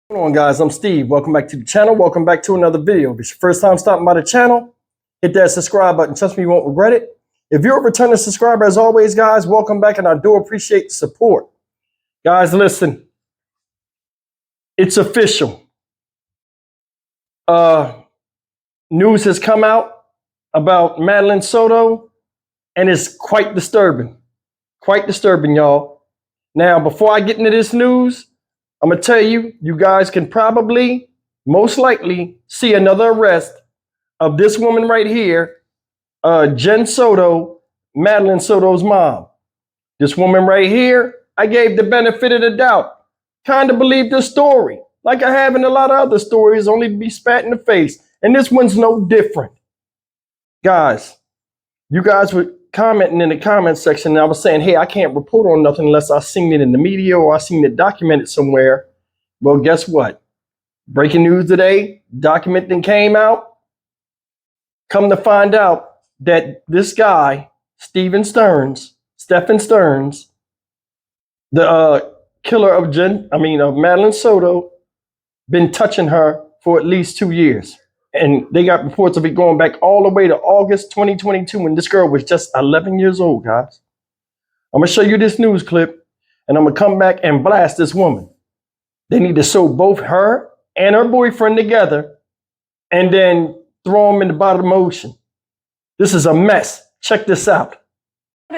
What's going on, guys? I'm Steve. Welcome back to the channel. Welcome back to another video. If it's your first time stopping by the channel, hit that subscribe button. Trust me, you won't regret it. If you're a returning subscriber, as always, guys, welcome back, and I do appreciate the support. Guys, listen. It's official. News has come out about Madeline Soto, and it's quite disturbing. Quite disturbing, y'all. Now, before I get into this news, I'm going to tell you, you guys can probably, most likely, see another arrest of this woman right here, Jen Soto, Madeline Soto's mom. This woman right here, I gave the benefit of the doubt. Kind of believed the story, like I have in a lot of other stories, only to be spat in the face. And this one's no different. Guys, you guys were commenting in the comment section, and I was saying, hey, I can't report on nothing unless I seen it in the media or I seen it documented somewhere. Well, guess what? Breaking news today, documenting came out. Come to find out that this guy, Stephan Stearns, the killer of Madeline Soto, been touching her for at least 2 years. And they got reports of it going back all the way to August 2022 when this girl was just 11 years old, guys. I'm going to show you this news clip, and I'm going to come back and blast this woman. They need to sew both her and her boyfriend together and then throw them in the bottom of the ocean. This is a mess. Check this out.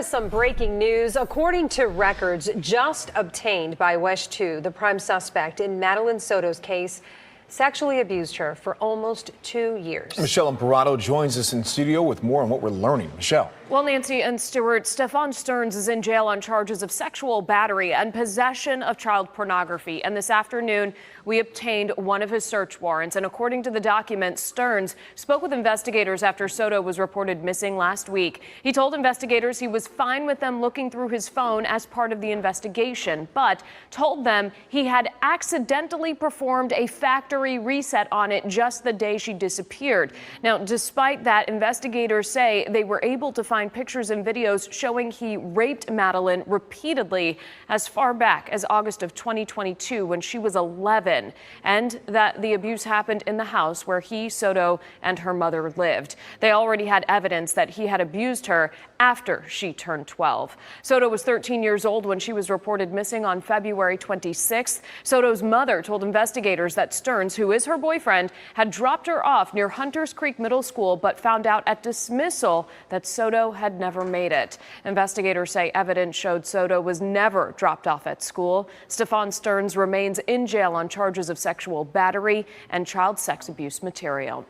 Some breaking news. According to records just obtained by West 2, the prime suspect in Madeline Soto's case sexually abused her for almost 2 years. Michelle Imperato joins us in studio with more on what we're learning. Michelle. Well, Nancy and Stuart, Stephan Stearns is in jail on charges of sexual battery and possession of child pornography. And this afternoon, we obtained one of his search warrants. And according to the document, Stearns spoke with investigators after Soto was reported missing last week. He told investigators he was fine with them looking through his phone as part of the investigation, but told them he had accidentally performed a factory reset on it just the day she disappeared. Now, despite that, investigators say they were able to find pictures and videos showing he raped Madeline repeatedly as far back as August of 2022 when she was 11, and that the abuse happened in the house where he, Soto, and her mother lived. They already had evidence that he had abused her after she turned 12. Soto was 13 years old when she was reported missing on February 26th. Soto's mother told investigators that Stearns, who is her boyfriend, had dropped her off near Hunters Creek Middle School, but found out at dismissal that Soto had never made it. Investigators say evidence showed Soto was never dropped off at school. Stephan Stearns remains in jail on charges of sexual battery and child sex abuse material.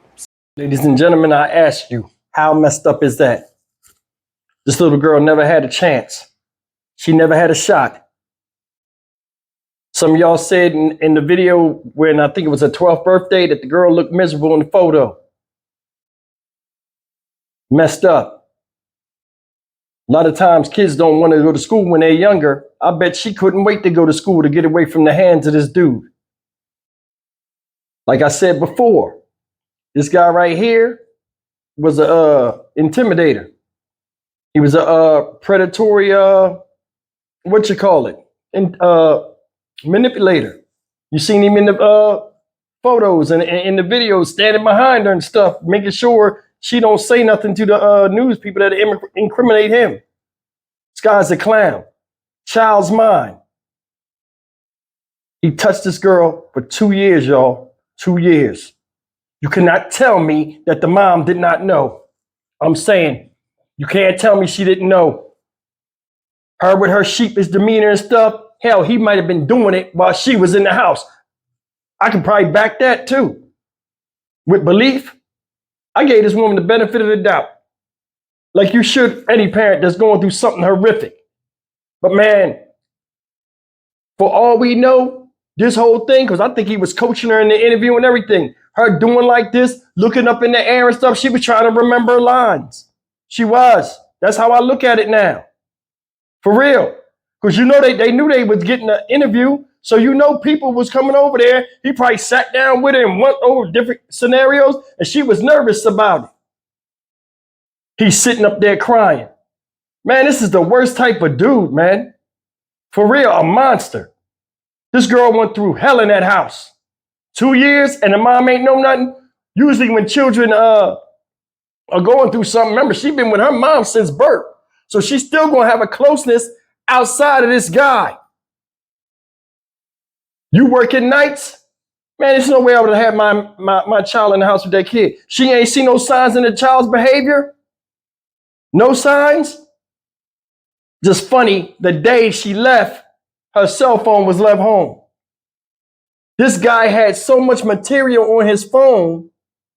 Ladies and gentlemen, I ask you, how messed up is that? This little girl never had a chance. She never had a shot. Some of y'all said in the video when I think it was her 12th birthday that the girl looked miserable in the photo. Messed up. A lot of times kids don't want to go to school when they're younger. I bet she couldn't wait to go to school to get away from the hands of this dude. Like I said before, this guy right here was a intimidator. He was a predatory, manipulator. You seen him in the photos and in the videos standing behind her and stuff, making sure she don't say nothing to the news people that incriminate him. This guy's a clown. Child's mind. He touched this girl for 2 years, y'all. 2 years. You cannot tell me that the mom did not know. I'm saying, you can't tell me she didn't know. Her with her sheepish demeanor and stuff, hell, he might have been doing it while she was in the house. I could probably back that too. With belief, I gave this woman the benefit of the doubt. Like you should any parent that's going through something horrific. But man, for all we know, this whole thing, because I think he was coaching her in the interview and everything, her doing like this, looking up in the air and stuff, she was trying to remember her lines. She was. That's how I look at it now. For real. Because you know they knew they was getting an interview. So you know people was coming over there. He probably sat down with her and went over different scenarios, and she was nervous about it. He's sitting up there crying. Man, this is the worst type of dude, man. For real, a monster. This girl went through hell in that house. 2 years and the mom ain't know nothing. Usually when children are going through something, remember, she's been with her mom since birth. So she's still going to have a closeness outside of this guy. You working nights? Man, there's no way I would have had my child in the house with that kid. She ain't seen no signs in the child's behavior? No signs? Just funny, the day she left, her cell phone was left home. This guy had so much material on his phone,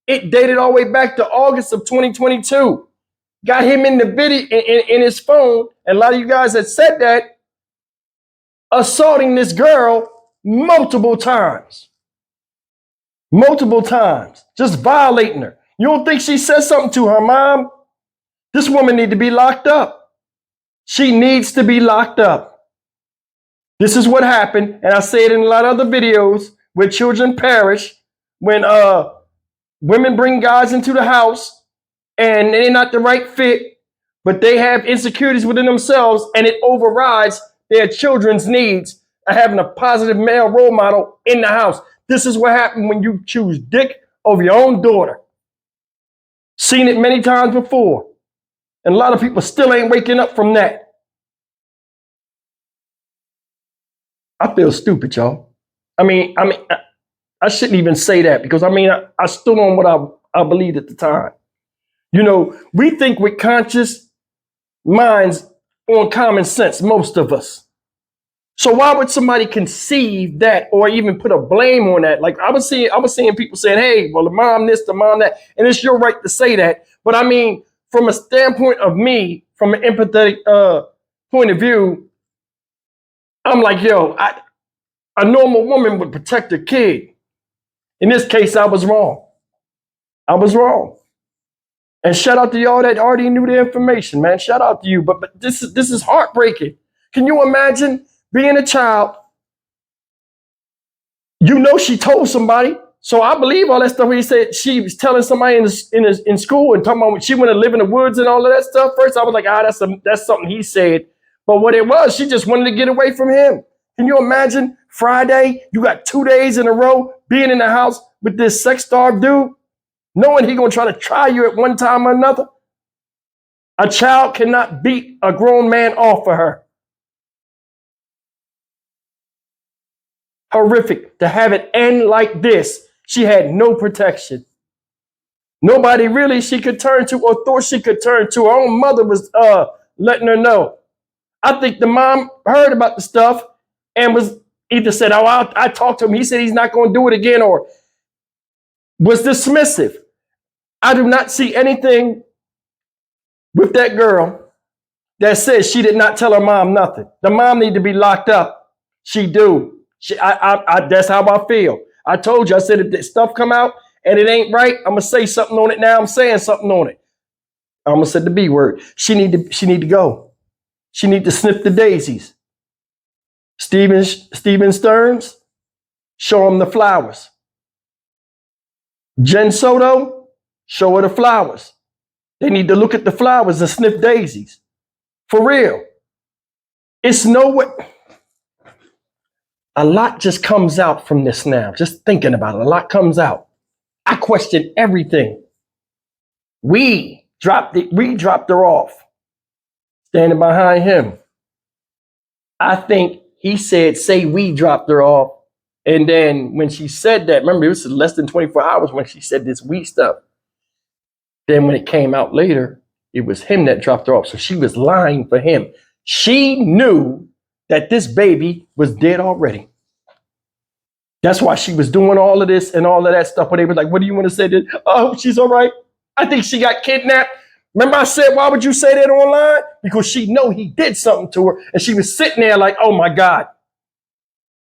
it dated all the way back to August of 2022. Got him in the video in his phone, and a lot of you guys had said that, assaulting this girl multiple times. Multiple times. Just violating her. You don't think she said something to her mom? This woman needs to be locked up. She needs to be locked up. This is what happened, and I say it in a lot of other videos, where children perish when women bring guys into the house and they're not the right fit, but they have insecurities within themselves, and it overrides their children's needs of having a positive male role model in the house. This is what happened when you choose dick over your own daughter. Seen it many times before. And a lot of people still ain't waking up from that. I feel stupid, y'all. I shouldn't even say that, because I stood on what I believed at the time. You know, we think with conscious minds on common sense, most of us. So why would somebody conceive that or even put a blame on that? Like I was seeing people saying, hey, well, the mom this, the mom that, and it's your right to say that. But I mean, from a standpoint of me, from an empathetic point of view, I'm like, yo, a normal woman would protect her kid. In this case, I was wrong. I was wrong. And shout out to y'all that already knew the information, man. Shout out to you. But this is heartbreaking. Can you imagine being a child? You know she told somebody. So I believe all that stuff. He said she was telling somebody in school and talking about when she went to live in the woods and all of that stuff. First, I was like, that's something he said. But what it was, she just wanted to get away from him. Can you imagine Friday, you got 2 days in a row being in the house with this sex-starved dude, knowing he gonna try to try you at one time or another? A child cannot beat a grown man off for her. Horrific to have it end like this. She had no protection. Nobody really she could turn to or thought she could turn to. Her own mother was letting her know. I think the mom heard about the stuff and was either said, oh, I talked to him. He said he's not going to do it again, or was dismissive. I do not see anything with that girl that says she did not tell her mom nothing. The mom need to be locked up. She do. That's how I feel. I told you, I said, if this stuff come out and it ain't right, I'm going to say something on it now. I'm saying something on it. I'm going to say the B word. She need to go. She need to snip the daisies. Stephen Stearns, show him the flowers. Jen Soto, show her the flowers. They need to look at the flowers and sniff daisies. For real. It's no way. A lot just comes out from this now. Just thinking about it, a lot comes out. I question everything. We dropped her off, standing behind him. I think he said, say we dropped her off. And then when she said that, remember, it was less than 24 hours when she said this we stuff. Then when it came out later, it was him that dropped her off. So she was lying for him. She knew that this baby was dead already. That's why she was doing all of this and all of that stuff. When they were like, what do you want to say? Oh, she's all right. I think she got kidnapped. Remember I said, why would you say that online? Because she know he did something to her. And she was sitting there like, oh my God.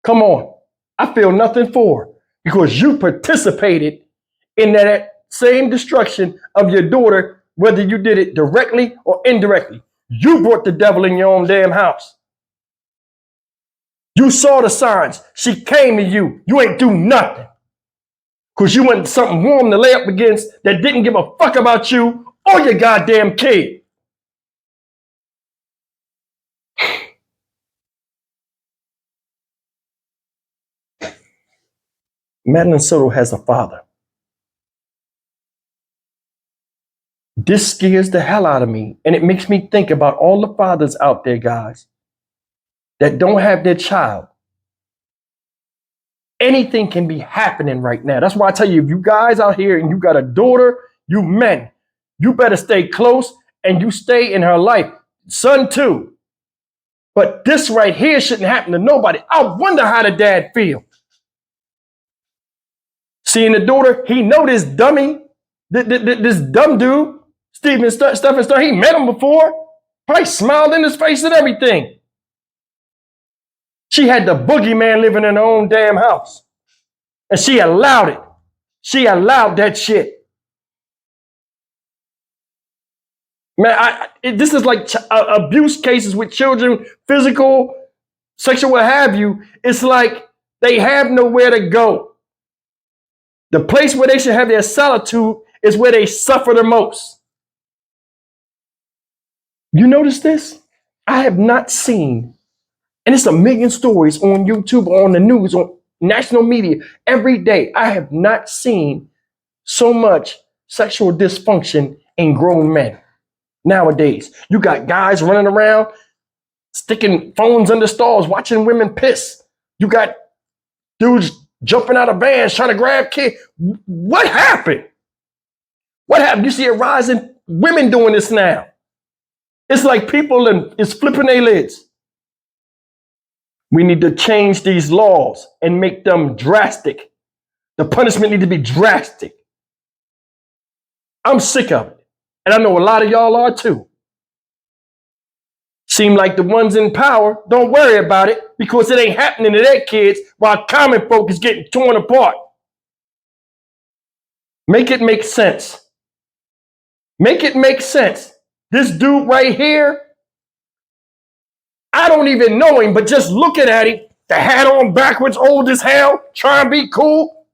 Come on. I feel nothing for her because you participated in that same destruction of your daughter, whether you did it directly or indirectly. You brought the devil in your own damn house. You saw the signs. She came to you. You ain't do nothing. Because you wanted something warm to lay up against that didn't give a fuck about you or your goddamn kid. Madeline Soto has a father. This scares the hell out of me. And it makes me think about all the fathers out there, guys, that don't have their child. Anything can be happening right now. That's why I tell you, if you guys out here and you got a daughter, you men, you better stay close and you stay in her life. Son too. But this right here shouldn't happen to nobody. I wonder how the dad feel. Seeing the daughter, he know this dummy, this dumb dude, Stephan, he met him before. Probably smiled in his face and everything. She had the boogeyman living in her own damn house. And she allowed it. She allowed that shit. Man, this is like abuse cases with children, physical, sexual, what have you. It's like they have nowhere to go. The place where they should have their solitude is where they suffer the most. You notice this? I have not seen, and it's a million stories on YouTube, on the news, on national media every day. I have not seen so much sexual dysfunction in grown men. Nowadays, you got guys running around, sticking phones under stalls, watching women piss. You got dudes jumping out of vans, trying to grab kids. What happened? What happened? You see a rise in women doing this now. It's like people is flipping their lids. We need to change these laws and make them drastic. The punishment need to be drastic. I'm sick of it. And I know a lot of y'all are too. Seem like the ones in power don't worry about it because it ain't happening to their kids while common folk is getting torn apart. Make it make sense. Make it make sense. This dude right here, I don't even know him, but just looking at him, the hat on backwards, old as hell, trying to be cool.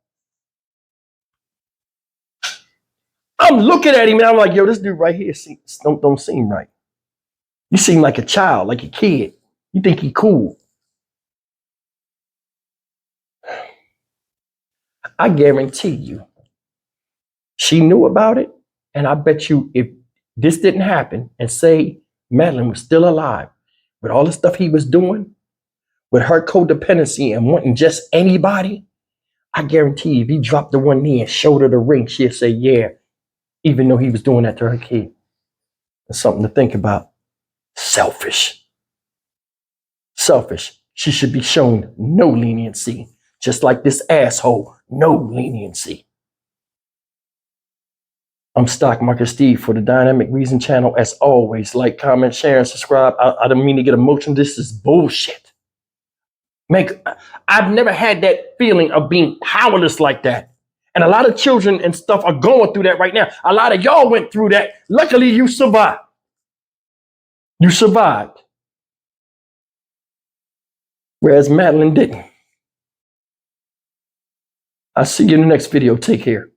I'm looking at him and I'm like, yo, this dude right here don't seem right. You seem like a child, like a kid. You think he cool. I guarantee you, she knew about it. And I bet you if this didn't happen and say Madeline was still alive, with all the stuff he was doing, with her codependency and wanting just anybody, I guarantee you, if he dropped the one knee and showed her the ring, she'd say, yeah, even though he was doing that to her kid. It's something to think about. Selfish. Selfish. She should be shown no leniency, just like this asshole, no leniency. I'm Stock Market Steve for the Dynamic Reason channel. As always, like, comment, share, and subscribe. I don't mean to get emotional. This is bullshit. I've never had that feeling of being powerless like that. And a lot of children and stuff are going through that right now. A lot of y'all went through that. Luckily, you survived. You survived. Whereas Madeline didn't. I'll see you in the next video. Take care.